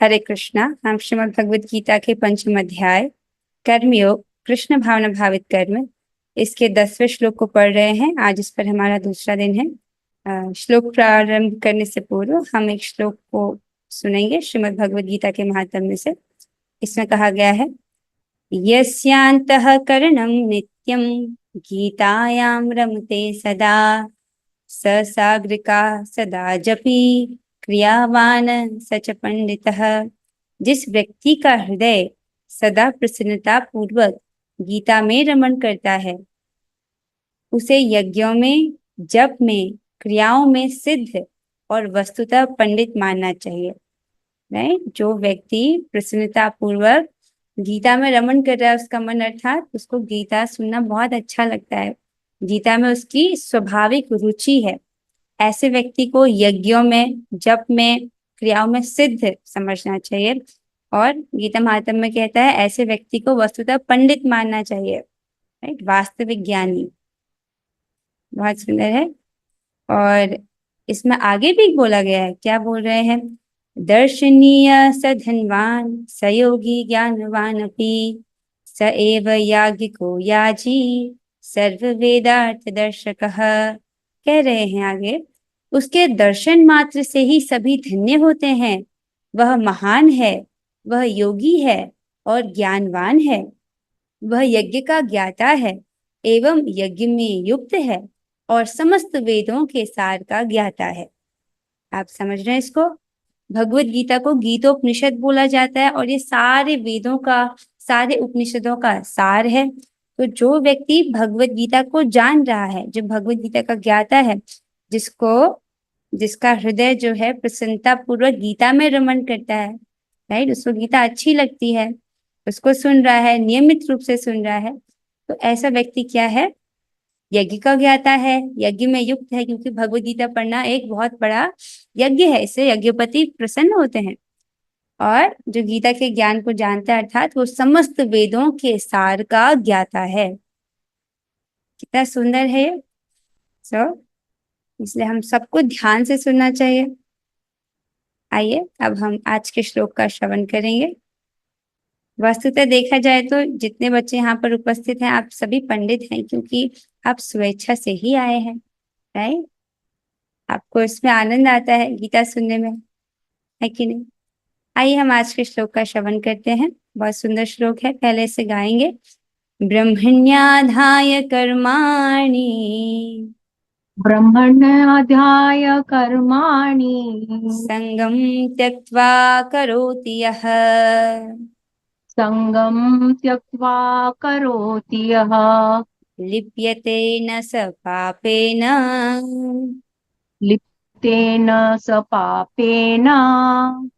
हरे कृष्णा। हम श्रीमद् भगवद गीता के पंचम अध्याय कर्मयोग कृष्ण भावना भावित कर्म इसके 10वें श्लोक को पढ़ रहे हैं। आज इस पर हमारा दूसरा दिन है। श्लोक प्रारंभ करने से पूर्व हम एक श्लोक को सुनेंगे श्रीमद् भगवद गीता के महात्म्य से। इसमें कहा गया है, यस्यान्तःकरणं नित्यं गीतायां रमते सदा स साग्रिका सदा जपी क्रियावान सच पंडितः। जिस व्यक्ति का हृदय सदा प्रसन्नता पूर्वक गीता में रमण करता है, उसे यज्ञों में, जप में, क्रियाओं में सिद्ध और वस्तुतः पंडित मानना चाहिए। राइट? जो व्यक्ति प्रसन्नता पूर्वक गीता में रमण कर रहा है, उसका मन अर्थात उसको गीता सुनना बहुत अच्छा लगता है, गीता में उसकी स्वाभाविक रुचि है, ऐसे व्यक्ति को यज्ञों में, जप में, क्रियाओं में सिद्ध समझना चाहिए। और गीता महात्म्य में कहता है ऐसे व्यक्ति को वस्तुतः पंडित मानना चाहिए। राइट? वास्तविक ज्ञानी। बहुत सुंदर है। और इसमें आगे भी बोला गया है, क्या बोल रहे हैं? दर्शनीय स धनवान स योगी ज्ञानवान अपि स एव याज्ञिको याजी सर्व वेदार्थ दर्शकः। कह रहे हैं आगे, उसके दर्शन मात्र से ही सभी धन्य होते हैं। वह महान है, वह योगी है और ज्ञानवान है, वह यज्ञ का ज्ञाता है एवं यज्ञ में युक्त है और समस्त वेदों के सार का ज्ञाता है। आप समझ रहे हैं इसको? भगवत गीता को गीतोपनिषद बोला जाता है और ये सारे वेदों का, सारे उपनिषदों का सार है। तो जो व्यक्ति भगवत गीता को जान रहा है, जो भगवत गीता का ज्ञाता है, जिसका हृदय जो है प्रसन्नता पूर्वक गीता में रमण करता है, राइट, उसको गीता अच्छी लगती है, उसको सुन रहा है, नियमित रूप से सुन रहा है, तो ऐसा व्यक्ति क्या है? यज्ञ का ज्ञाता है, यज्ञ में युक्त है, क्योंकि भगवद गीता पढ़ना एक बहुत बड़ा यज्ञ है, इससे यज्ञपति प्रसन्न होते हैं। और जो गीता के ज्ञान को जानता है, अर्थात वो समस्त वेदों के सार का ज्ञाता है। कितना सुंदर है ये। इसलिए हम सबको ध्यान से सुनना चाहिए। आइए अब हम आज के श्लोक का श्रवण करेंगे। वस्तुतः देखा जाए तो जितने बच्चे यहाँ पर उपस्थित हैं, आप सभी पंडित हैं, क्योंकि आप स्वेच्छा से ही आए हैं। राइट? आपको इसमें आनंद आता है गीता सुनने में, है कि नहीं? आइए हम आज के श्लोक का श्रवण करते हैं। बहुत सुंदर श्लोक है, पहले से गाएंगे। ब्रह्मण्याधाय कर्माणि ब्रह्मण्याध्याय कर्माणि संगम त्यक्त्वा करोति यः संगं त्यक्त्वा करोति यः लिप्यते न स पापेन लिप्तेन स पापेन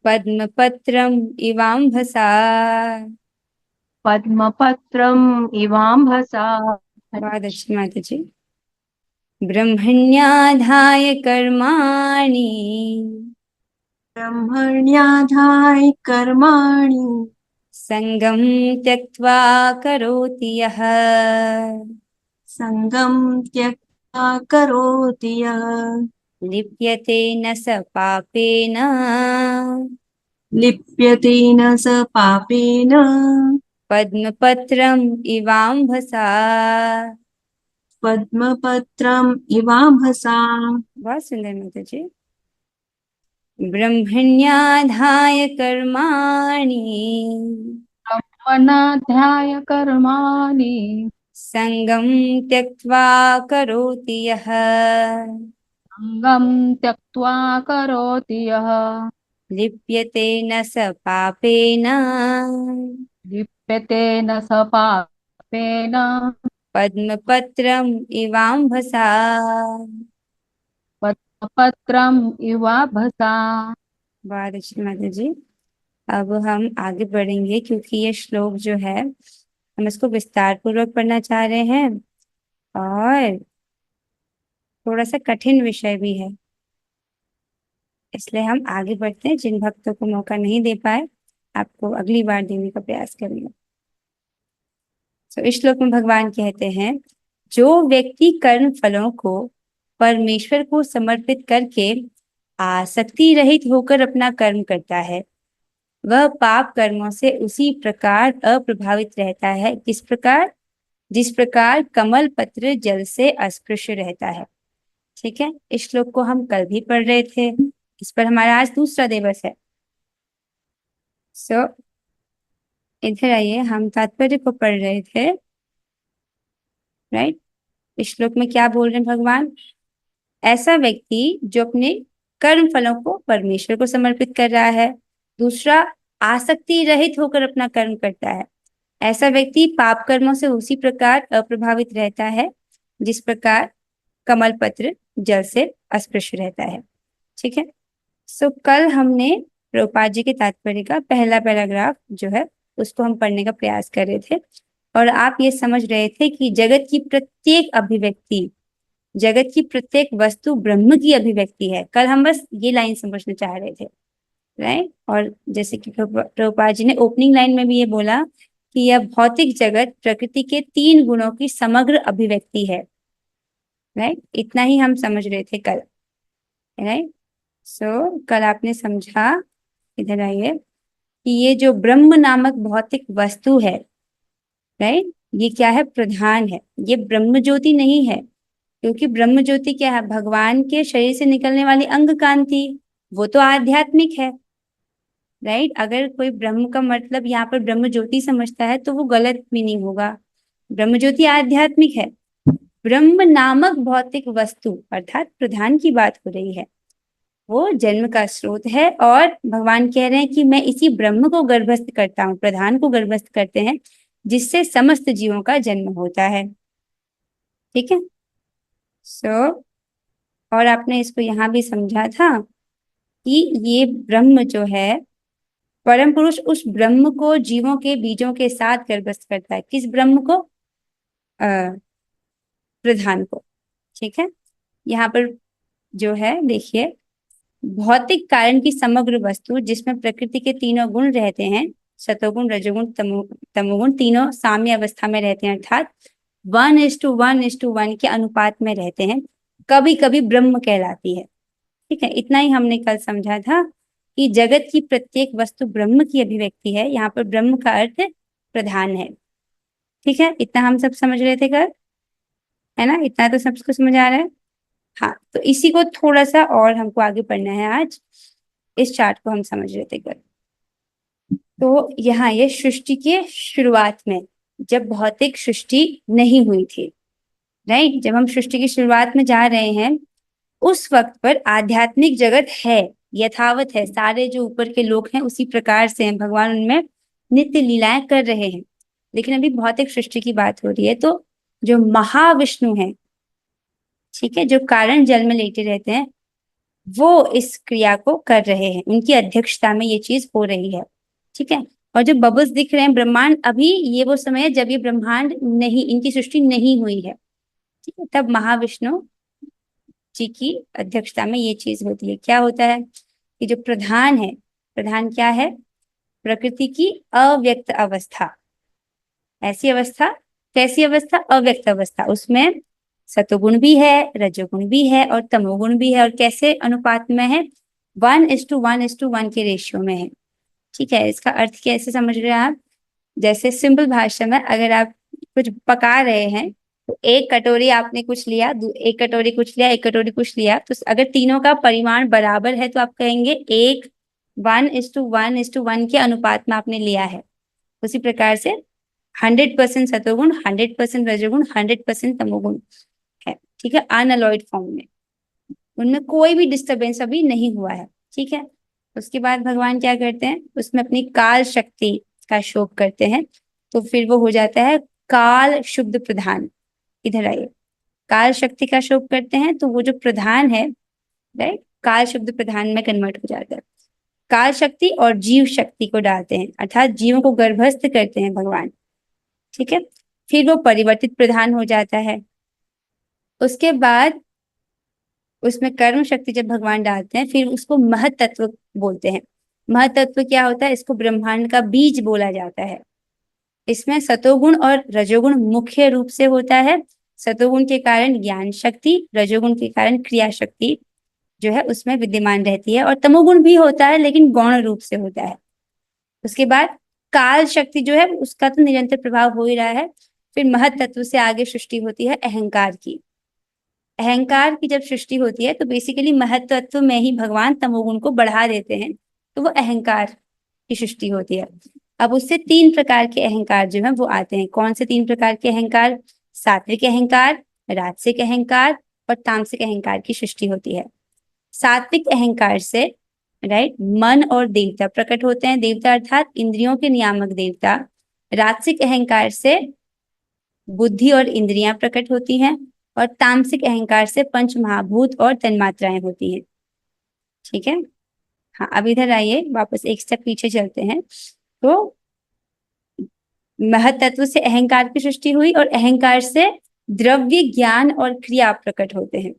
पद्मपत्रम् इवाम्भसा। पद्मपत्रम् इवाम्भसा। बहुत अच्छी माता जी। ब्रह्मण्याधाय कर्माणि ब्रह्मण्याधाय कर्माणि संगम त्यक्त्वा करोति यः संगं त्यक्त्वा करोति यः लिप्यते न स पापेन लिप्यते न स पापेन पद्मपत्रम् इवाम्भसा। पद्मपत्रम् इवाम्भसा। बहुत सुंदर माता जी। ब्रह्मण्याधाय कर्माणि ब्रह्मण्याध्याय कर्माणि संगम त्यक्त्वा करोति यः संगं त्यक्त्वा करोति यः लिप्यते न स पापेन लिप्यते न स पापेन पद्मपत्रम् इवाम्भसा। पद्मपत्रम् इवाम्भसा। बहुत अच्छी माता जी। अब हम आगे बढ़ेंगे, क्योंकि ये श्लोक जो है हम इसको विस्तार पूर्वक पढ़ना चाह रहे हैं और थोड़ा सा कठिन विषय भी है, इसलिए हम आगे बढ़ते हैं। जिन भक्तों को मौका नहीं दे पाए, आपको अगली बार देने का प्रयास करेंगे। तो इस श्लोक में भगवान कहते हैं, जो व्यक्ति कर्म फलों को परमेश्वर को समर्पित करके आसक्ति रहित होकर अपना कर्म करता है, वह पाप कर्मों से उसी प्रकार अप्रभावित रहता है, किस प्रकार, जिस प्रकार कमल पत्र जल से अस्पृश्य रहता है। ठीक है, इस श्लोक को हम कल भी पढ़ रहे थे, इस पर हमारा आज दूसरा दिवस है। सो इधर आइए, हम तात्पर्य को पढ़ रहे थे, राइट। इस श्लोक में क्या बोल रहे हैं भगवान, ऐसा व्यक्ति जो अपने कर्म फलों को परमेश्वर को समर्पित कर रहा है, दूसरा आसक्ति रहित होकर अपना कर्म करता है, ऐसा व्यक्ति पाप कर्मों से उसी प्रकार अप्रभावित रहता है जिस प्रकार कमल पत्र जल से अस्पृश्य रहता है। ठीक है, सो कल हमने प्रभुपाद जी के तात्पर्य का पहला पैराग्राफ जो है उसको हम पढ़ने का प्रयास कर रहे थे, और आप ये समझ रहे थे कि जगत की प्रत्येक अभिव्यक्ति, जगत की प्रत्येक वस्तु ब्रह्म की अभिव्यक्ति है। कल हम बस ये लाइन समझना चाह रहे थे, राइट। और जैसे कि प्रभुपाद जी ने ओपनिंग लाइन में भी ये बोला कि यह भौतिक जगत प्रकृति के 3 गुणों की समग्र अभिव्यक्ति है, राइट। इतना ही हम समझ रहे थे कल, राइट। सो कल आपने समझा, इधर आइए, कि ये जो ब्रह्म नामक भौतिक वस्तु है, राइट, ये क्या है, प्रधान है, ये ब्रह्म ज्योति नहीं है। क्योंकि ब्रह्म ज्योति क्या है, भगवान के शरीर से निकलने वाली अंग कांति, वो तो आध्यात्मिक है, राइट। अगर कोई ब्रह्म का मतलब यहाँ पर ब्रह्म ज्योति समझता है तो वो गलत मीनिंग होगा। ब्रह्म ज्योति आध्यात्मिक है, ब्रह्म नामक भौतिक वस्तु अर्थात प्रधान की बात हो रही है, वो जन्म का स्रोत है। और भगवान कह रहे हैं कि मैं इसी ब्रह्म को गर्भस्थ करता हूँ, प्रधान को गर्भस्थ करते हैं, जिससे समस्त जीवों का जन्म होता है। ठीक है, सो और आपने इसको यहाँ भी समझा था कि ये ब्रह्म जो है, परम पुरुष उस ब्रह्म को जीवों के बीजों के साथ गर्भस्थ करता है। किस ब्रह्म को, प्रधान को। ठीक है, यहाँ पर जो है देखिए, भौतिक कारण की समग्र वस्तु जिसमें प्रकृति के तीनों गुण रहते हैं, सतोगुण रजोगुण तमोगुण, तीनों साम्य अवस्था में रहते हैं, अर्थात 1:1:1 के अनुपात में रहते हैं, कभी कभी ब्रह्म कहलाती है। ठीक है, इतना ही हमने कल समझा था कि जगत की प्रत्येक वस्तु ब्रह्म की अभिव्यक्ति है। यहाँ पर ब्रह्म का अर्थ प्रधान है। ठीक है, इतना हम सब समझ रहे थे कल, है ना, इतना तो सबको समझ आ रहा है। हाँ, तो इसी को थोड़ा सा और हमको आगे पढ़ना है आज। इस चार्ट को हम समझ रहे थे कल। तो यहाँ ये सृष्टि के शुरुआत में, जब भौतिक सृष्टि नहीं हुई थी, राइट, जब हम सृष्टि की शुरुआत में जा रहे हैं, उस वक्त पर आध्यात्मिक जगत है, यथावत है, सारे जो ऊपर के लोग हैं उसी प्रकार से हैं, भगवान उनमें नित्य लीलाएं कर रहे हैं। लेकिन अभी भौतिक सृष्टि की बात हो रही है, तो जो महाविष्णु है, ठीक है, जो कारण जल में लेटे रहते हैं, वो इस क्रिया को कर रहे हैं, उनकी अध्यक्षता में ये चीज हो रही है। ठीक है, और जो बबल्स दिख रहे हैं ब्रह्मांड, अभी ये वो समय है जब ये ब्रह्मांड नहीं, इनकी सृष्टि नहीं हुई है। ठीक है, तब महाविष्णु जी की अध्यक्षता में ये चीज होती है। क्या होता है कि जो प्रधान है, प्रधान क्या है, प्रकृति की अव्यक्त अवस्था, ऐसी अवस्था, कैसी अवस्था, अव्यक्त अवस्था, उसमें सतोगुण भी है, रजोगुण भी है और तमोगुण भी है, और कैसे अनुपात में है, 1:1:1 के रेशियो में है। ठीक है, इसका अर्थ कैसे समझ रहे हैं आप, जैसे सिंपल भाषा में अगर आप कुछ पका रहे हैं, तो एक कटोरी आपने कुछ लिया, एक कटोरी कुछ लिया, एक कटोरी कुछ लिया, तो अगर तीनों का परिमाण बराबर है तो आप कहेंगे एक 1:1:1 के अनुपात में आपने लिया है। उसी प्रकार से 100% सतोगुण, 100% रजोगुण, 100% तमोगुण है। ठीक है, अनअलॉयड फॉर्म में, उनमें कोई भी डिस्टरबेंस अभी नहीं हुआ है। ठीक है, उसके बाद भगवान क्या करते हैं, उसमें अपनी काल शक्ति का शोक करते हैं, तो फिर वो हो जाता है काल शुद्ध प्रधान। इधर आइए, काल शक्ति का शोक करते हैं तो वो जो प्रधान है, राइट, काल शुद्ध प्रधान में कन्वर्ट हो जाता है। काल शक्ति और जीव शक्ति को डालते हैं, अर्थात जीवों को गर्भस्थ करते हैं भगवान। ठीक है, फिर वो परिवर्तित प्रधान हो जाता है। उसके बाद उसमें कर्म शक्ति जब भगवान डालते हैं, फिर उसको महतत्व बोलते हैं। महतत्व क्या होता है, इसको ब्रह्मांड का बीज बोला जाता है। इसमें सतोगुण और रजोगुण मुख्य रूप से होता है। सतोगुण के कारण ज्ञान शक्ति, रजोगुण के कारण क्रिया शक्ति जो है उसमें विद्यमान रहती है, और तमोगुण भी होता है लेकिन गौण रूप से होता है। उसके बाद काल शक्ति जो है उसका तो निरंतर प्रभाव हो ही रहा है। फिर महत तत्व से आगे सृष्टि होती है अहंकार की। अहंकार की जब सृष्टि होती है तो बेसिकली महत तत्व में ही भगवान तमोगुण को बढ़ा देते हैं, तो वो अहंकार की सृष्टि होती है। अब उससे 3 प्रकार के अहंकार जो है वो आते हैं। कौन से 3 प्रकार के अहंकार? सात्विक अहंकार, राजसिक अहंकार और तामसिक अहंकार की सृष्टि होती है। सात्विक अहंकार से राइट मन और देवता प्रकट होते हैं, देवता अर्थात इंद्रियों के नियामक देवता। राजसिक अहंकार से बुद्धि और इंद्रियां प्रकट होती हैं, और तामसिक अहंकार से पंच महाभूत और तन्मात्राएं होती हैं। ठीक है। हाँ, अब इधर आइए, वापस एक स्टेप पीछे चलते हैं। तो महत तत्व से अहंकार की सृष्टि हुई, और अहंकार से द्रव्य, ज्ञान और क्रिया प्रकट होते हैं।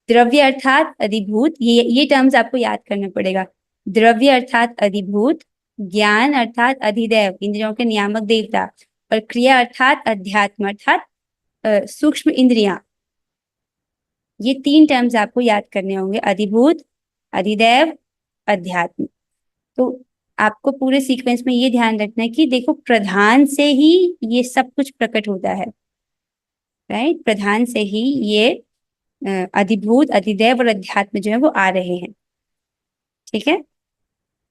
द्रव्य अर्थात अधिभूत, ये टर्म्स आपको याद करना पड़ेगा। द्रव्य अर्थात अधिभूत, ज्ञान अर्थात अधिदैव इंद्रियों के नियामक देवता, और क्रिया अर्थात अध्यात्म अर्थात सूक्ष्म इंद्रियां। ये 3 टर्म्स आपको याद करने होंगे, अधिभूत, अधिदैव, अध्यात्म। तो आपको पूरे सीक्वेंस में ये ध्यान रखना है कि देखो प्रधान से ही ये सब कुछ प्रकट होता है, राइट। प्रधान से ही ये अधिभूत, अधिदैव और अध्यात्म जो है वो आ रहे हैं। ठीक है।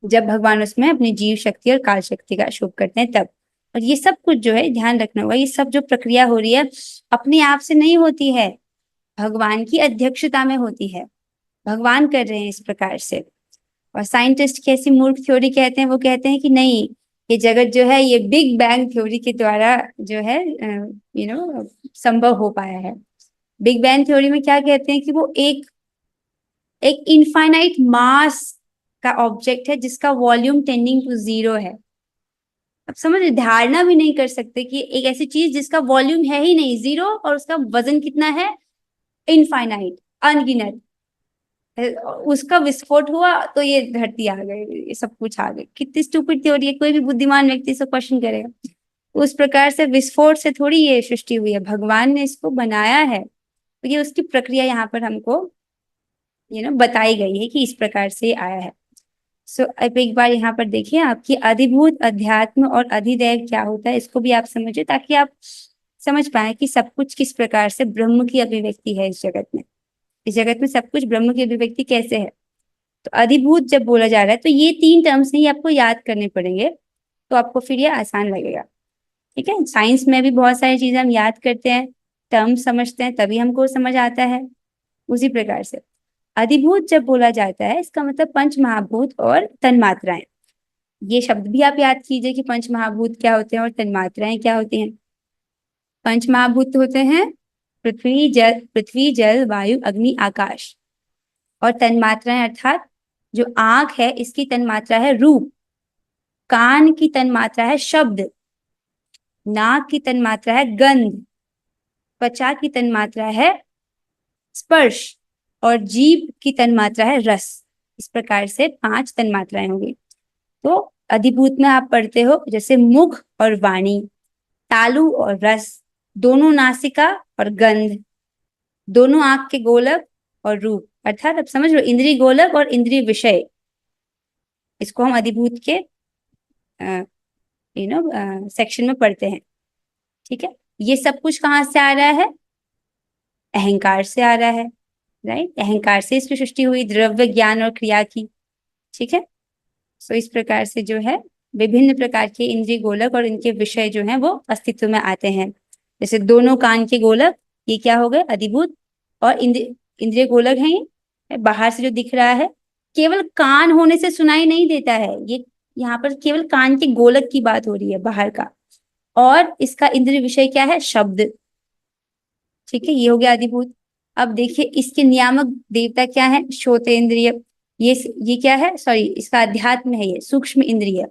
जब भगवान उसमें अपनी जीव शक्ति और काल शक्ति का शुभ करते हैं तब। और ये सब कुछ जो है ध्यान रखना होगा, ये सब जो प्रक्रिया हो रही है अपने आप से नहीं होती है, भगवान की अध्यक्षता में होती है। भगवान कर रहे हैं इस प्रकार से। और साइंटिस्ट कैसी मूर्ख थ्योरी कहते हैं, वो कहते हैं कि नहीं, ये जगत जो है ये बिग बैंग थ्योरी के द्वारा जो है संभव हो पाया है। बिग बैंग थ्योरी में क्या कहते हैं कि वो एक इनफाइनाइट मास का ऑब्जेक्ट है जिसका वॉल्यूम टेंडिंग टू 0 है। अब समझ, धारणा भी नहीं कर सकते कि एक ऐसी चीज जिसका वॉल्यूम है ही नहीं, 0, और उसका वजन कितना है, इनफाइनाइट, अनगिनत, उसका विस्फोट हुआ तो ये धरती आ गई, ये सब कुछ आ गई। कितनी स्टूपिड थ्योरी है, कोई भी बुद्धिमान व्यक्ति इसको क्वेश्चन करेगा। उस प्रकार से विस्फोट से थोड़ी ये सृष्टि हुई है, भगवान ने इसको बनाया है। तो ये उसकी प्रक्रिया यहाँ पर हमको बताई गई है कि इस प्रकार से आया है। सो अब एक बार यहाँ पर देखिए, आपकी अधिभूत, अध्यात्म और अधिदैव क्या होता है, इसको भी आप समझिए, ताकि आप समझ पाए कि सब कुछ किस प्रकार से ब्रह्म की अभिव्यक्ति है इस जगत में। इस जगत में सब कुछ ब्रह्म की अभिव्यक्ति कैसे है। तो अधिभूत जब बोला जा रहा है तो ये 3 टर्म्स ही आपको याद करने पड़ेंगे, तो आपको फिर ये आसान लगेगा। ठीक है। साइंस में भी बहुत सारी चीजें हम याद करते हैं, टर्म्स समझते हैं, तभी हमको समझ आता है। उसी प्रकार से अधिभूत जब बोला जाता है, इसका मतलब पंच महाभूत और तन्मात्राएं। ये शब्द भी आप याद कीजिए कि पंच महाभूत क्या होते हैं और तन्मात्राएं क्या होती हैं। पंच महाभूत होते हैं पृथ्वी जल वायु अग्नि आकाश, और तन्मात्राएं अर्थात जो आंख है इसकी तन्मात्रा है रूप, कान की तन्मात्रा है शब्द, नाक की तन्मात्रा है गंध, त्वचा की तन्मात्रा है स्पर्श, और जीभ की तन्मात्रा है रस। इस प्रकार से 5 तन्मात्राएं होंगी। तो अधिभूत में आप पढ़ते हो जैसे मुख और वाणी, तालु और रस, दोनों नासिका और गंध, दोनों आंख के गोलक और रूप, अर्थात अब समझ लो इंद्रिय गोलक और इंद्रिय विषय, इसको हम अधिभूत के सेक्शन में पढ़ते हैं। ठीक है। ये सब कुछ कहाँ से आ रहा है, अहंकार से आ रहा है, राइट। अहंकार से इसकी सृष्टि हुई, द्रव्य, ज्ञान और क्रिया की। ठीक है। सो इस प्रकार से जो है विभिन्न प्रकार के इंद्रिय गोलक और इनके विषय जो हैं वो अस्तित्व में आते हैं। जैसे दोनों कान के गोलक, ये क्या हो गए, अधिभूत। और इंद्रिय गोलक हैं, ये बाहर से जो दिख रहा है, केवल कान होने से सुनाई नहीं देता है, ये यहाँ पर केवल कान के गोलक की बात हो रही है बाहर का। और इसका इंद्रिय विषय क्या है, शब्द। ठीक है, ये हो गया अधिभूत। अब देखिए इसके नियामक देवता क्या है, श्रोतेंद्रिय। ये क्या है, सॉरी, इसका अध्यात्म है, ये सूक्ष्म इंद्रिय।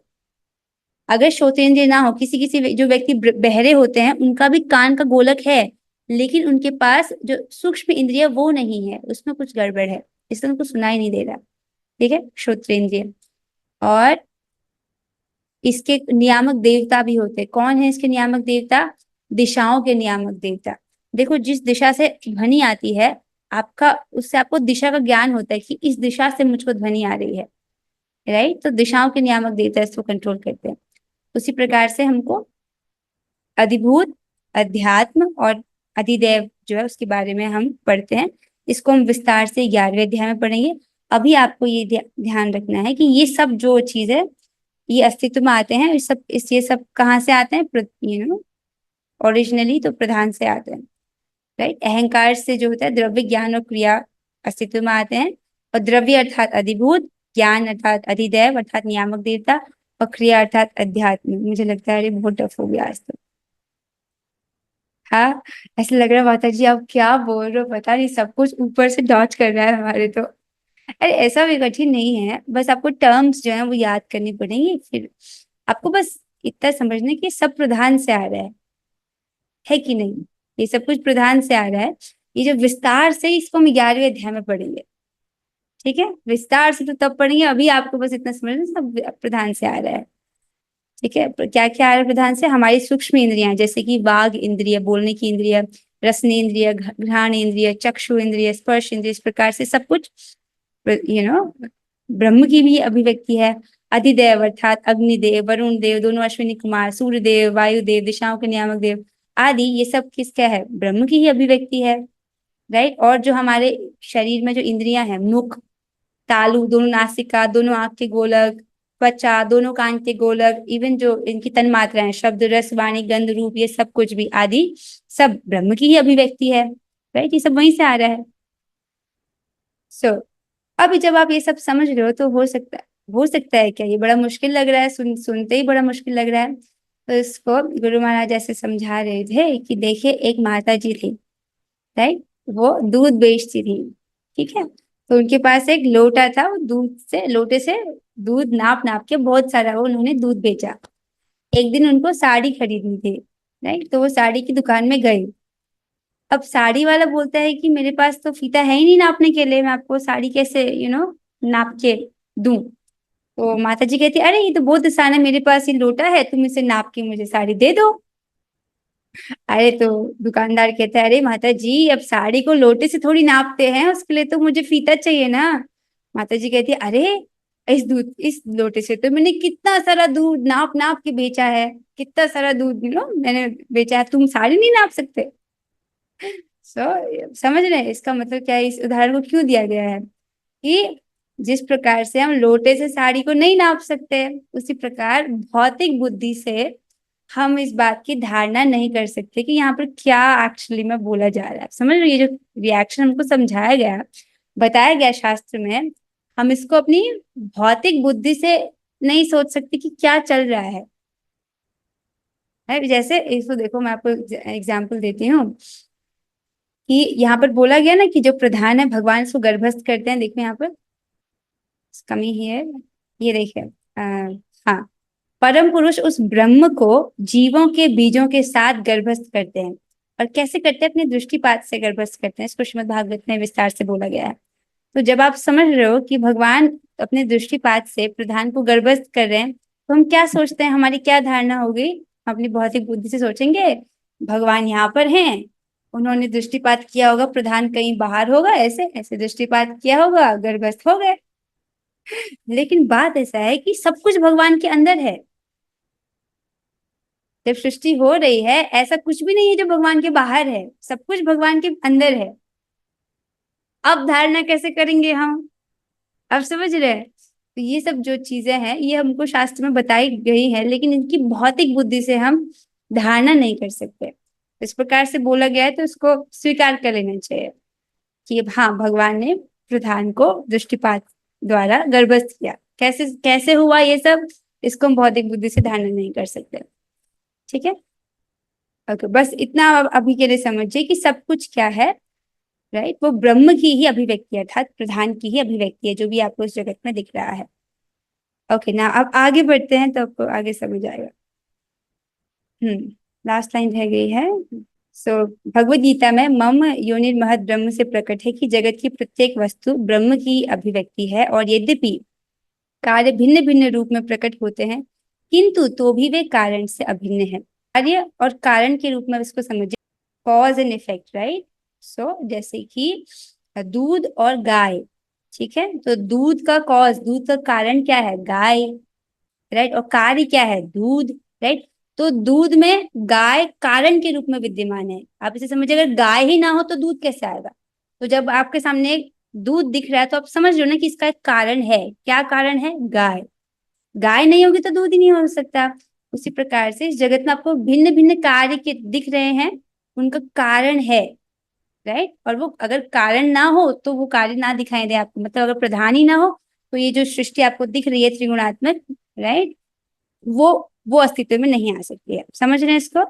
अगर श्रोतेंद्रिय ना हो, किसी किसी जो व्यक्ति बहरे होते हैं उनका भी कान का गोलक है, लेकिन उनके पास जो सूक्ष्म इंद्रिय वो नहीं है, उसमें कुछ गड़बड़ है, इसलिए उनको सुनाई नहीं दे रहा। ठीक है, श्रोतेंद्रिय। और इसके नियामक देवता भी होते हैं। कौन है इसके नियामक देवता, दिशाओं के नियामक देवता। देखो जिस दिशा से ध्वनि आती है, आपका उससे आपको दिशा का ज्ञान होता है कि इस दिशा से मुझको ध्वनि आ रही है। राइट। तो दिशाओं के नियामक देवता इसको कंट्रोल करते हैं। उसी प्रकार से हमको अधिभूत, अध्यात्म और अधिदैव जो है उसके बारे में हम पढ़ते हैं। इसको हम विस्तार से 11वें अध्याय में पढ़ेंगे। अभी आपको ये ध्यान रखना है कि ये सब जो चीज है ये अस्तित्व में आते हैं। ये सब कहाँ से आते हैं? ओरिजिनली तो प्रधान से आते हैं, राइट। अहंकार से जो होता है द्रव्य, ज्ञान और क्रिया अस्तित्व में आते हैं। और द्रव्य अर्थात अधिभूत, ज्ञान अर्थात अधिदैव अर्थात नियामक देवता, और क्रिया अर्थात अध्यात्म। मुझे लगता है ये बहुत टफ हो गया आज तो। हाँ, ऐसा लग रहा है माता जी आप क्या बोल रहे हो, पता नहीं, सब कुछ ऊपर से डॉच कर रहा है हमारे तो। अरे ऐसा भी कठिन नहीं है, बस आपको टर्म्स जो है वो याद करनी पड़ेंगी। फिर आपको बस इतना समझना है कि सब प्रधान से आ रहा है कि नहीं। ये सब कुछ प्रधान से आ रहा है। ये जो विस्तार से, इसको हम 11वें अध्याय में पढ़ेंगे, ठीक है। विस्तार से तो तब पढ़ेंगे, अभी आपको बस इतना समझना सब प्रधान से आ रहा है, ठीक है। क्या क्या आ रहा है प्रधान से? हमारी सूक्ष्म इंद्रियां, जैसे कि वाग इंद्रिय, बोलने की इंद्रिय, रसनेन्द्रिय, घ्राण इंद्रिय, चक्षु इंद्रिय, स्पर्श इंद्रिय, इस प्रकार से सब कुछ ब्रह्म की भी अभिव्यक्ति है। अधिदेव अर्थात अग्निदेव, वरुण देव, दोनों अश्विनी कुमार, सूर्य देव, वायु देव, दिशाओं के नियामक देव आदि, ये सब किसका है? ब्रह्म की ही अभिव्यक्ति है, राइट। और जो हमारे शरीर में जो इंद्रियां हैं, मुख, तालु, दोनों नासिका, दोनों आंख के गोलक, त्वचा, दोनों कान के गोलक, इवन जो इनकी तन मात्राएं, शब्द, रस, वाणी, गंध, रूप, ये सब कुछ भी आदि सब ब्रह्म की ही अभिव्यक्ति है, राइट। ये सब वहीं से आ रहा है। सो अभी जब आप ये सब समझ रहे हो तो हो सकता है क्या ये बड़ा मुश्किल लग रहा है? सुनते ही बड़ा मुश्किल लग रहा है। तो इसको गुरु महाराज ऐसे समझा रहे थे कि देखिए, एक माता जी थी, राइट। वो दूध बेचती थी, ठीक है। तो उनके पास एक लोटा था, वो लोटे से दूध नाप नाप के बहुत सारा वो उन्होंने दूध बेचा। एक दिन उनको साड़ी खरीदनी थी, राइट। तो वो साड़ी की दुकान में गई। अब साड़ी वाला बोलता है कि मेरे पास तो फीता है ही नहीं नापने के लिए, मैं आपको साड़ी कैसे नाप के दूं। तो माता जी कहती, अरे ये तो बहुत आसान है, मेरे पास ये लोटा है, तुम इसे नाप के मुझे साड़ी दे दो। अरे तो दुकानदार कहता है, अरे माता जी अब साड़ी को लोटे से थोड़ी नापते हैं, उसके लिए तो मुझे फीता चाहिए ना। माता जी कहती है, अरे इस लोटे से तो मैंने कितना सारा दूध नाप नाप के बेचा है, कितना सारा दूध मैंने बेचा है, तुम साड़ी नहीं नाप सकते? समझ रहे हैं इसका मतलब क्या है? इस उदाहरण को क्यों दिया गया है कि जिस प्रकार से हम लोटे से साड़ी को नहीं नाप सकते, उसी प्रकार भौतिक बुद्धि से हम इस बात की धारणा नहीं कर सकते कि यहाँ पर क्या एक्चुअली में बोला जा रहा है। समझ रहे? ये जो रिएक्शन हमको समझाया गया, बताया गया शास्त्र में, हम इसको अपनी भौतिक बुद्धि से नहीं सोच सकते कि क्या चल रहा है। जैसे इसको देखो, मैं आपको एग्जाम्पल देती हूँ कि यहाँ पर बोला गया ना कि जो प्रधान है भगवान उसको गर्भस्थ करते हैं। देखो यहाँ पर कमी ही है, ये देखिए, हाँ, परम पुरुष उस ब्रह्म को जीवों के बीजों के साथ गर्भस्थ करते हैं। और कैसे करते हैं? अपने दृष्टिपात से गर्भस्थ करते हैं। इसको श्रीमद् भागवत में विस्तार से बोला गया है। तो जब आप समझ रहे हो कि भगवान अपने दृष्टिपात से प्रधान को गर्भस्थ कर रहे हैं, तो हम क्या सोचते हैं, हमारी क्या धारणा होगी? हम अपनी भौतिक बुद्धि से सोचेंगे भगवान यहाँ पर हैं, उन्होंने दृष्टिपात किया होगा, प्रधान कहीं बाहर होगा, ऐसे ऐसे दृष्टिपात किया होगा, गर्भस्थ हो गए। लेकिन बात ऐसा है कि सब कुछ भगवान के अंदर है। जब सृष्टि हो रही है, ऐसा कुछ भी नहीं है जो भगवान के बाहर है, सब कुछ भगवान के अंदर है। अब धारणा कैसे करेंगे हम? अब समझ रहे हैं? तो ये सब जो चीजें हैं ये हमको शास्त्र में बताई गई है, लेकिन इनकी भौतिक बुद्धि से हम धारणा नहीं कर सकते। इस प्रकार से बोला गया है तो इसको स्वीकार कर लेना चाहिए कि हाँ, भगवान ने प्रधान को दृष्टिपात द्वारा गर्भस्थ किया। कैसे कैसे हुआ ये सब, इसको हम भौतिक बुद्धि से धारणा नहीं कर सकते, ठीक है। ओके, बस इतना अभी के लिए समझिए कि सब कुछ क्या है, राइट। वो ब्रह्म की ही अभिव्यक्ति अर्थात प्रधान की ही अभिव्यक्ति है, जो भी आपको इस जगत में दिख रहा है। ओके ना, अब आगे बढ़ते हैं तो आपको आगे समझ आएगा। लास्ट लाइन रह गई है। सो भगवद गीता में मम योनिर्महत ब्रह्म से प्रकट है कि जगत की प्रत्येक वस्तु ब्रह्म की अभिव्यक्ति है, और यद्यपि कार्य भिन्न भिन्न रूप में प्रकट होते हैं, किंतु तो भी वे कारण से अभिन्न है। कार्य और कारण के रूप में इसको समझिए, कॉज एंड इफेक्ट, राइट। सो जैसे कि दूध और गाय, ठीक है, तो दूध का कॉज, दूध का कारण क्या है? गाय, राइट, और कार्य क्या है? दूध, राइट। तो दूध में गाय कारण के रूप में विद्यमान है। आप इसे समझिए, अगर गाय ही ना हो तो दूध कैसे आएगा? तो जब आपके सामने एक दूध दिख रहा है तो आप समझ लो ना कि इसका एक कारण है। क्या कारण है? गाय। गाय नहीं होगी तो दूध ही नहीं हो सकता। उसी प्रकार से इस जगत में आपको भिन्न भिन्न कार्य के दिख रहे हैं, उनका कारण है, राइट। और वो अगर कारण ना हो तो वो कार्य ना दिखाई दे आपको, मतलब अगर प्रधान ही ना हो तो ये जो सृष्टि आपको दिख रही है त्रिगुणात्मक, राइट, वो अस्तित्व में नहीं आ सकती है। समझ रहे हैं इसको?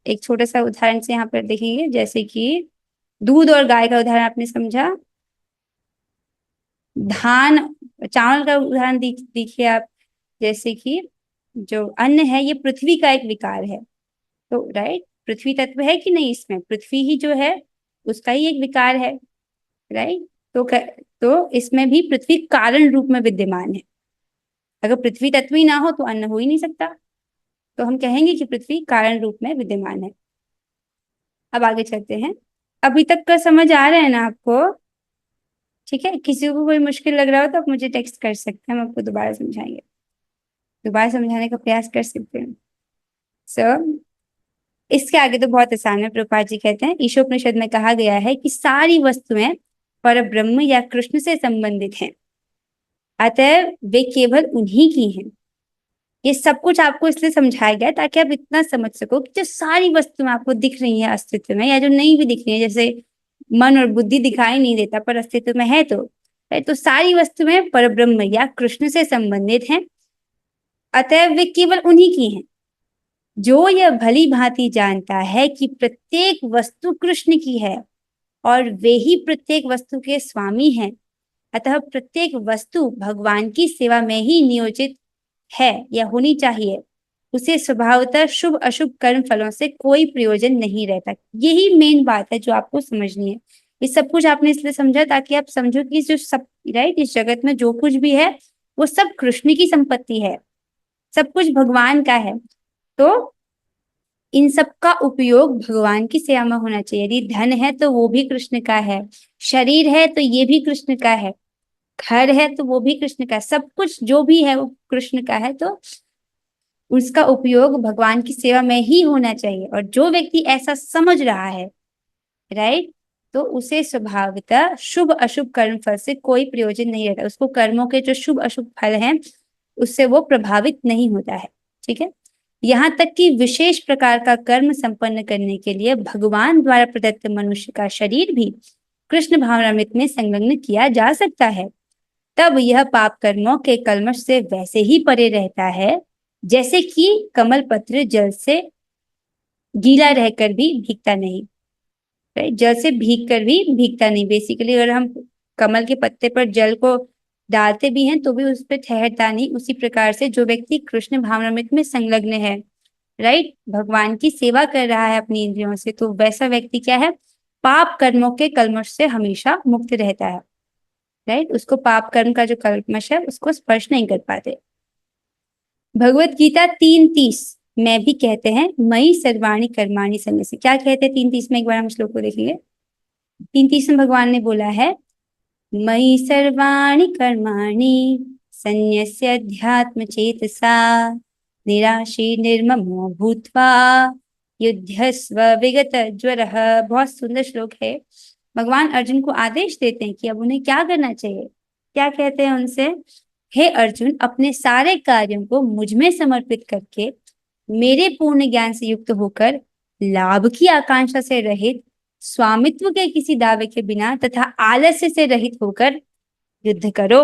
एक छोटा सा उदाहरण से यहाँ पर देखेंगे, जैसे कि दूध और गाय का उदाहरण आपने समझा। धान, चावल का उदाहरण देखिए आप। जैसे कि जो अन्न है ये पृथ्वी का एक विकार है, तो राइट, पृथ्वी तत्व है कि नहीं, इसमें पृथ्वी ही जो है उसका ही एक विकार है, राइट। तो इसमें भी पृथ्वी कारण रूप में विद्यमान है। अगर पृथ्वी तत्व ही ना हो तो अन्न हो ही नहीं सकता, तो हम कहेंगे कि पृथ्वी कारण रूप में विद्यमान है। अब आगे चलते हैं। अभी तक का समझ आ रहा है ना आपको? ठीक है, किसी को कोई मुश्किल लग रहा हो तो आप मुझे टेक्स्ट कर सकते हैं, हम आपको दोबारा समझाएंगे, दोबारा समझाने का प्रयास कर सकते हैं। सो इसके आगे तो बहुत आसान है। प्रभुपाद जी कहते हैं ईशोपनिषद में कहा गया है कि सारी वस्तुएं पर ब्रह्म या कृष्ण से संबंधित हैं, अतः वे केवल उन्हीं की हैं। ये सब कुछ आपको इसलिए समझाया गया ताकि आप इतना समझ सको कि जो सारी वस्तुएं आपको दिख रही हैं अस्तित्व में, या जो नहीं भी दिख रही है, जैसे मन और बुद्धि दिखाई नहीं देता पर अस्तित्व में है, तो सारी वस्तुएं परब्रह्म या कृष्ण से संबंधित हैं, अतः वे केवल उन्हीं की हैं। जो यह भली भांति जानता है कि प्रत्येक वस्तु कृष्ण की है और वे ही प्रत्येक वस्तु के स्वामी हैं, अतः प्रत्येक वस्तु भगवान की सेवा में ही नियोजित है या होनी चाहिए, उसे स्वभावतः शुभ अशुभ कर्म फलों से कोई प्रयोजन नहीं रहता। यही मेन बात है जो आपको समझनी है। ये सब कुछ आपने इसलिए समझा ताकि आप समझो कि जो सब, राइट, इस जगत में जो कुछ भी है वो सब कृष्ण की संपत्ति है, सब कुछ भगवान का है। तो इन सब का उपयोग भगवान की सेवा में होना चाहिए। यदि धन है तो वो भी कृष्ण का है, शरीर है तो ये भी कृष्ण का है, घर है तो वो भी कृष्ण का है, सब कुछ जो भी है वो कृष्ण का है, तो उसका उपयोग भगवान की सेवा में ही होना चाहिए। और जो व्यक्ति ऐसा समझ रहा है, राइट, तो उसे स्वभावतः शुभ अशुभ कर्म फल से कोई प्रयोजन नहीं रहता, उसको कर्मों के जो शुभ अशुभ फल हैं उससे वो प्रभावित नहीं होता है। ठीक है, यहाँ तक कि विशेष प्रकार का कर्म संपन्न करने के लिए भगवान द्वारा प्रदत्त मनुष्य का शरीर भी कृष्ण भावनामृत में संलग्न किया जा सकता है। तब यह पाप कर्मों के कल्मश से वैसे ही परे रहता है जैसे कि कमल पत्र जल से गीला रहकर भी भीगता नहीं, राइट, जल से भीग कर भी भीगता नहीं। बेसिकली अगर हम कमल के पत्ते पर जल को डालते भी हैं तो भी उस पर ठहरता नहीं, उसी प्रकार से जो व्यक्ति कृष्ण भावनामृत में संलग्न है, राइट, भगवान की सेवा कर रहा है अपनी इंद्रियों से, तो वैसा व्यक्ति क्या है, पाप कर्मों के कल्मश से हमेशा मुक्त रहता है, राइट। उसको पाप कर्म का जो कल्मश है उसको स्पर्श नहीं कर पाते। भगवत गीता 3:30 में भी कहते हैं मयि सर्वाणि कर्माणि सन्न्यस्य। क्या कहते हैं 3:30 में? एक बार हम श्लोक को देखेंगे। 3:30 में भगवान ने बोला है मयि सर्वाणि कर्माणि सन्न्यस्य अध्यात्म चेतसा निराशी निर्ममो भूत्वा युध्यस्व विगत ज्वरः। बहुत सुंदर श्लोक है। भगवान अर्जुन को आदेश देते हैं कि अब उन्हें क्या करना चाहिए। क्या कहते हैं उनसे? हे अर्जुन, अपने सारे कार्यों को मुझ में समर्पित करके मेरे पूर्ण ज्ञान से युक्त होकर लाभ की आकांक्षा से रहित, स्वामित्व के किसी दावे के बिना तथा आलस्य से रहित होकर युद्ध करो।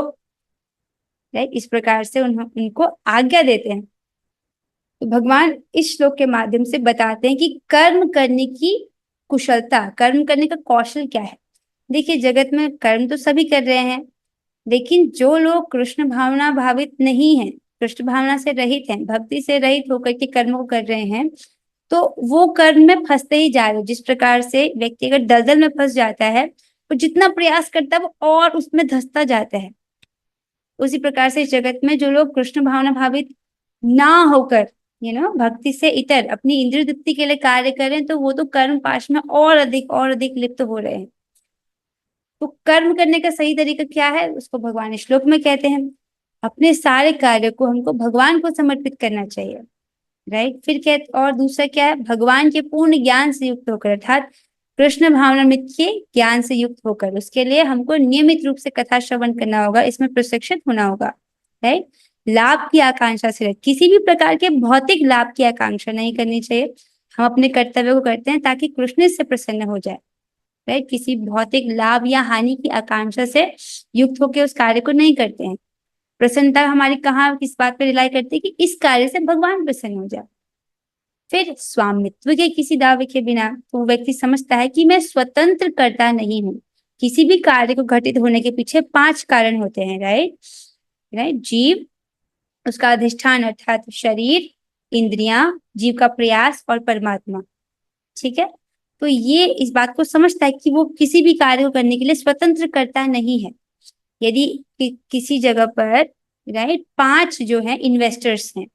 राइट, इस प्रकार से उनको आज्ञा देते हैं। तो भगवान इस श्लोक के माध्यम से बताते हैं कि कर्म करने की कुशलता, कर्म करने का कौशल क्या है। देखिए, जगत में कर्म तो सभी कर रहे हैं, लेकिन जो लोग कृष्ण भावना भावित नहीं है, कृष्ण भावना से रहित हैं, भक्ति से रहित होकर के कर्म को कर रहे हैं, तो वो कर्म में फंसते ही जा रहे। जिस प्रकार से व्यक्ति अगर दलदल में फंस जाता है वो जितना प्रयास करता है वो और उसमें धंसता जाता है, उसी प्रकार से इस जगत में जो लोग कृष्ण भावना भावित ना होकर भक्ति से इतर अपनी इंद्रिय तृप्ति के लिए कार्य कर रहे हैं, तो वो तो कर्म पाश में और अधिक लिप्त हो रहे हैं। तो कर्म करने का सही तरीका क्या है, उसको भगवान इस श्लोक में कहते हैं, अपने सारे कार्य को हमको भगवान को समर्पित करना चाहिए, राइट। फिर क्या, और दूसरा क्या है, भगवान के पूर्ण ज्ञान से युक्त होकर, अर्थात कृष्ण भावनामृत के ज्ञान से युक्त होकर, उसके लिए हमको नियमित रूप से कथा श्रवण करना होगा, इसमें प्रशिक्षित होना होगा, राइट। लाभ की आकांक्षा से, किसी भी प्रकार के भौतिक लाभ की आकांक्षा नहीं करनी चाहिए। हम अपने कर्तव्य को करते हैं ताकि कृष्ण से प्रसन्न हो जाए, राइट। किसी भौतिक लाभ या हानि की आकांक्षा से युक्त होकर उस कार्य को नहीं करते हैं। प्रसन्नता हमारी कहाँ, किस बात पर रिलाई करती है, कि इस कार्य से भगवान प्रसन्न हो जाए। फिर स्वामित्व के किसी दावे के बिना, तो व्यक्ति समझता है कि मैं स्वतंत्र करता नहीं हूँ। किसी भी कार्य को घटित होने के पीछे 5 कारण होते हैं, राइट, राइट। जीव, उसका अधिष्ठान अर्थात शरीर, इंद्रियां, जीव का प्रयास और परमात्मा, ठीक है। तो ये इस बात को समझता है कि वो किसी भी कार्य को करने के लिए स्वतंत्र करता नहीं है। यदि किसी जगह पर, राइट, 5 जो है इन्वेस्टर्स हैं,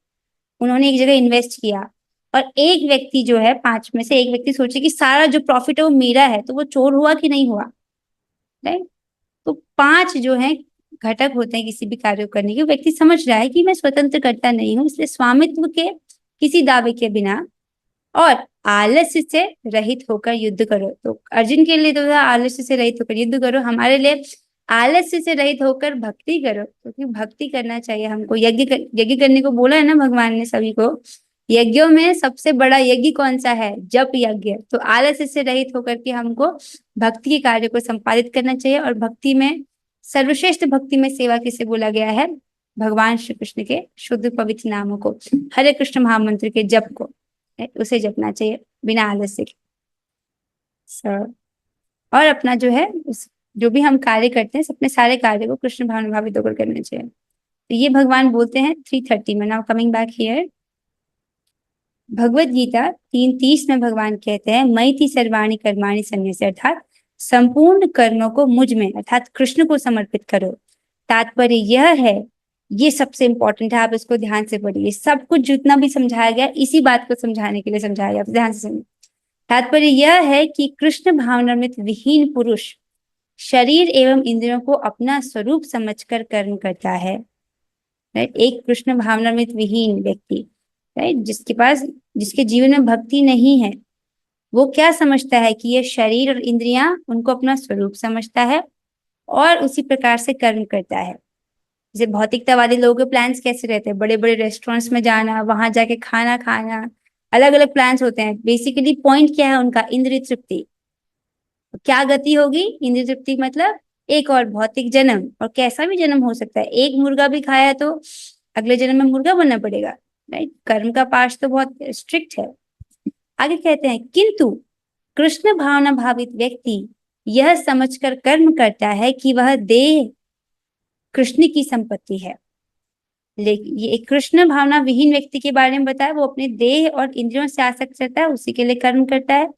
उन्होंने एक जगह इन्वेस्ट किया, और एक व्यक्ति जो है, 5 में से एक व्यक्ति सोचे कि सारा जो प्रॉफिट है वो मेरा है, तो वो चोर हुआ कि नहीं हुआ, राइट। तो 5 जो है घटक होते हैं किसी भी कार्य को करने के। व्यक्ति समझ रहा है कि मैं स्वतंत्र करता नहीं हूँ, इसलिए स्वामित्व के किसी दावे के बिना और आलस्य से रहित होकर युद्ध करो। तो अर्जुन के लिए तो था आलस्य से रहित होकर युद्ध करो, हमारे लिए आलस्य से रहित होकर भक्ति करो, क्योंकि भक्ति करना चाहिए हमको। यज्ञ करने को बोला है ना भगवान ने सभी को। यज्ञों में सबसे बड़ा यज्ञ कौन सा है, जप यज्ञ। तो आलस्य से रहित होकर के हमको भक्ति के कार्य को संपादित करना चाहिए। और भक्ति में सर्वश्रेष्ठ भक्ति में सेवा किसे बोला गया है, भगवान श्री कृष्ण के शुद्ध पवित्र नामों को, हरे कृष्ण महामंत्र के जप को, उसे जपना चाहिए बिना आलस्य के। और अपना जो है जो भी हम कार्य करते हैं, अपने सारे कार्य को कृष्ण भावना भावित होकर करना चाहिए। तो ये भगवान बोलते हैं 3:30 में। Now coming back here, Bhagavad Gita 3:30 में भगवान कहते हैं, मयि सर्वाणि कर्माणि सन्न्यस्य, अर्थात संपूर्ण कर्मों को मुझ में अर्थात कृष्ण को समर्पित करो। तात्पर्य यह है, ये सबसे इंपॉर्टेंट है, आप इसको ध्यान से पढ़िए। सब कुछ जितना भी समझाया गया इसी बात को समझाने के लिए समझाया गया, ध्यान से सुनिए। तात्पर्य यह है कि कृष्ण भावनामृत विहीन पुरुष शरीर एवं इंद्रियों को अपना स्वरूप समझकर कर्म करता है, राइट। एक कृष्ण भावनामृत विहीन व्यक्ति, राइट, जिसके जीवन में भक्ति नहीं है, वो क्या समझता है कि ये शरीर और इंद्रियां उनको अपना स्वरूप समझता है और उसी प्रकार से कर्म करता है। जैसे भौतिकता वाले लोगों के प्लान्स कैसे रहते हैं, बड़े बड़े रेस्टोरेंट्स में जाना, वहां जाके खाना खाना, अलग अलग प्लान्स होते हैं। बेसिकली पॉइंट क्या है उनका, इंद्रिय तृप्ति। क्या गति होगी, इंद्रिय तृप्ति मतलब एक और भौतिक जन्म, और कैसा भी जन्म हो सकता है। एक मुर्गा भी खाया तो अगले जन्म में मुर्गा बनना पड़ेगा, राइट। कर्म का पाश तो बहुत स्ट्रिक्ट है। आगे कहते हैं, किंतु कृष्ण भावना भावित व्यक्ति यह समझकर कर्म करता है कि वह देह कृष्ण की संपत्ति है। लेकिन ये एक कृष्ण भावना विहीन व्यक्ति के बारे में बताया, वो अपने देह और इंद्रियों से आसक्त रहता है, उसी के लिए कर्म करता है।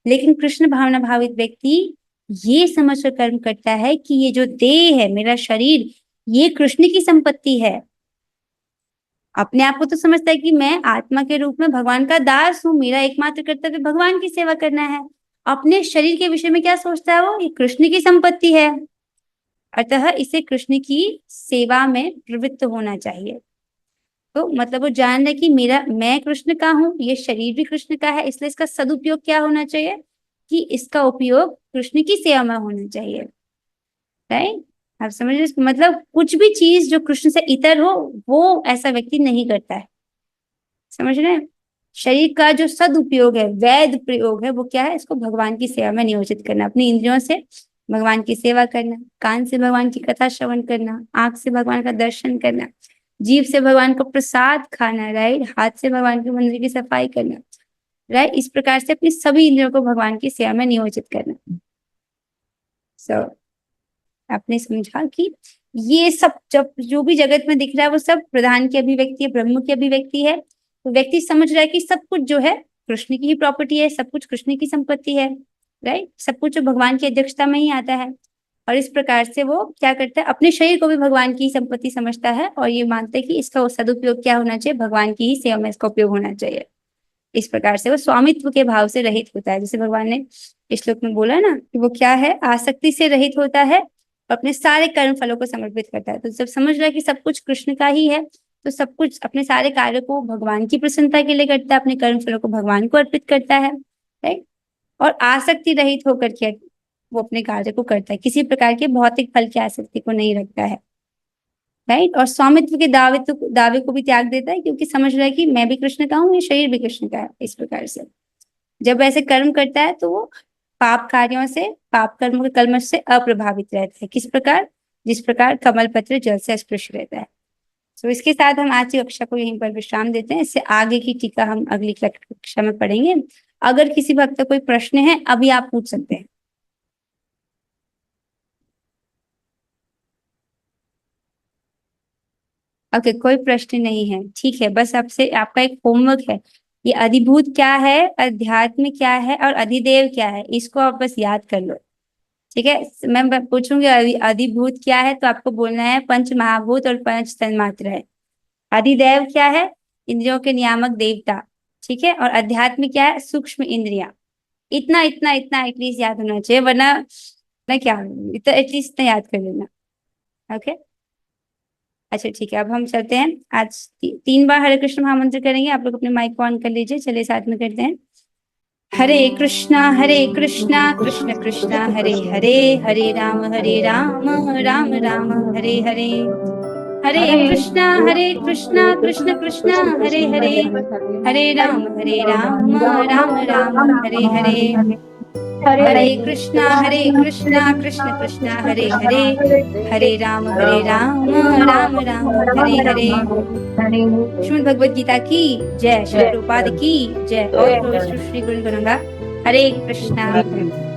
लेकिन कृष्ण भावना भावित व्यक्ति ये समझकर कर्म करता है कि ये जो देह है, मेरा शरीर, ये कृष्ण की संपत्ति है। अपने आप को तो समझता है कि मैं आत्मा के रूप में भगवान का दास हूँ, मेरा एकमात्र कर्तव्य भगवान की सेवा करना है। अपने शरीर के विषय में क्या सोचता है वो, ये कृष्ण की संपत्ति है, अतः इसे कृष्ण की सेवा में प्रवृत्त होना चाहिए। तो मतलब वो जान रहे कि मैं कृष्ण का हूँ, ये शरीर भी कृष्ण का है, इसलिए इसका सदुपयोग क्या होना चाहिए, कि इसका उपयोग कृष्ण की सेवा में होना चाहिए, राइट। आप समझ रहे, मतलब कुछ भी चीज जो कृष्ण से इतर हो वो ऐसा व्यक्ति नहीं करता है, समझ रहे हैं। शरीर का जो सदुपयोग है, वैध प्रयोग है, वो क्या है, इसको भगवान की सेवा में नियोजित करना, अपनी इंद्रियों से भगवान की सेवा करना, कान से भगवान की कथा श्रवण करना, आंख से भगवान का दर्शन करना, जीभ से भगवान का प्रसाद खाना, राइट, हाथ से भगवान के मंदिर की सफाई करना, राइट। इस प्रकार से अपनी सभी इंद्रियों को भगवान की सेवा में नियोजित करना। आपने समझा कि ये सब जब जो भी जगत में दिख रहा है वो सब प्रधान की अभिव्यक्ति है, ब्रह्म की अभिव्यक्ति है। तो व्यक्ति समझ रहा है कि सब कुछ जो है कृष्ण की ही प्रॉपर्टी है, सब कुछ कृष्ण की संपत्ति है, राइट। सब कुछ जो भगवान की अध्यक्षता में ही आता है। और इस प्रकार से वो क्या करता है, अपने शरीर को भी भगवान की संपत्ति समझता है और ये मानते हैं कि इसका सदुपयोग क्या होना चाहिए, भगवान की ही सेवा में इसका उपयोग होना चाहिए। इस प्रकार से वो स्वामित्व के भाव से रहित होता है। जैसे भगवान ने इस श्लोक में बोला ना कि वो क्या है, आसक्ति से रहित होता है और अपने सारे कर्म फलों को समर्पित करता है। तो जब समझ रहा है कि सब कुछ कृष्ण का ही है, तो सब कुछ अपने सारे कार्य को भगवान की प्रसन्नता के लिए करता है, अपने कर्म फलों को भगवान को अर्पित करता है, राइट। और आसक्ति रहित होकर के वो अपने कार्य को करता है, किसी प्रकार के भौतिक फल की आसक्ति को नहीं रखता है, राइट। और स्वामित्व के दावे को भी त्याग देता है, क्योंकि समझ रहा है कि मैं भी कृष्ण का हूँ, ये शरीर भी कृष्ण का है। इस प्रकार से जब ऐसे कर्म करता है तो वो पाप कार्यों से, पाप कर्म के कलमश से अप्रभावित रहता है। किस प्रकार? जिस प्रकार कमल पत्र जल से स्पृश रहता है। तो इसके साथ हम आज की कक्षा को यहीं पर विश्राम देते हैं। इससे आगे की टीका हम अगली कक्षा में पढ़ेंगे। अगर किसी भक्त का कोई प्रश्न है, अभी आप पूछ सकते हैं। ओके, कोई प्रश्न नहीं है, ठीक है। बस आपसे आपका एक होमवर्क है, ये अधिभूत क्या है, अध्यात्म क्या है और अधिदेव क्या है, इसको आप बस याद कर लो, ठीक है। मैं पूछूंगी अधिभूत क्या है, तो आपको बोलना है पंच महाभूत और पंच तन्मात्रा है। अधिदेव क्या है? इंद्रियों के नियामक देवता, ठीक है। और अध्यात्म क्या है? सूक्ष्म इंद्रिया। इतना इतना इतना एटलीस्ट याद होना चाहिए, वरना मैं क्या, इतना एटलीस्ट इतना याद कर लेना, ओके। अच्छा ठीक है, अब हम चलते हैं। आज 3 बार हरे कृष्ण महामंत्र करेंगे। आप लोग अपने माइक को ऑन कर लीजिए, चलिए साथ में करते हैं। हरे कृष्णा कृष्ण कृष्णा हरे हरे, हरे राम राम राम हरे हरे, हरे कृष्णा कृष्ण कृष्णा हरे हरे, हरे राम राम राम हरे हरे, हरे कृष्णा कृष्ण कृष्णा हरे हरे, हरे राम राम राम हरे हरे। श्रीमद् भगवद गीता की जय, श्री प्रभुपाद की जय। और श्री गुरु गंगा। हरे कृष्णा।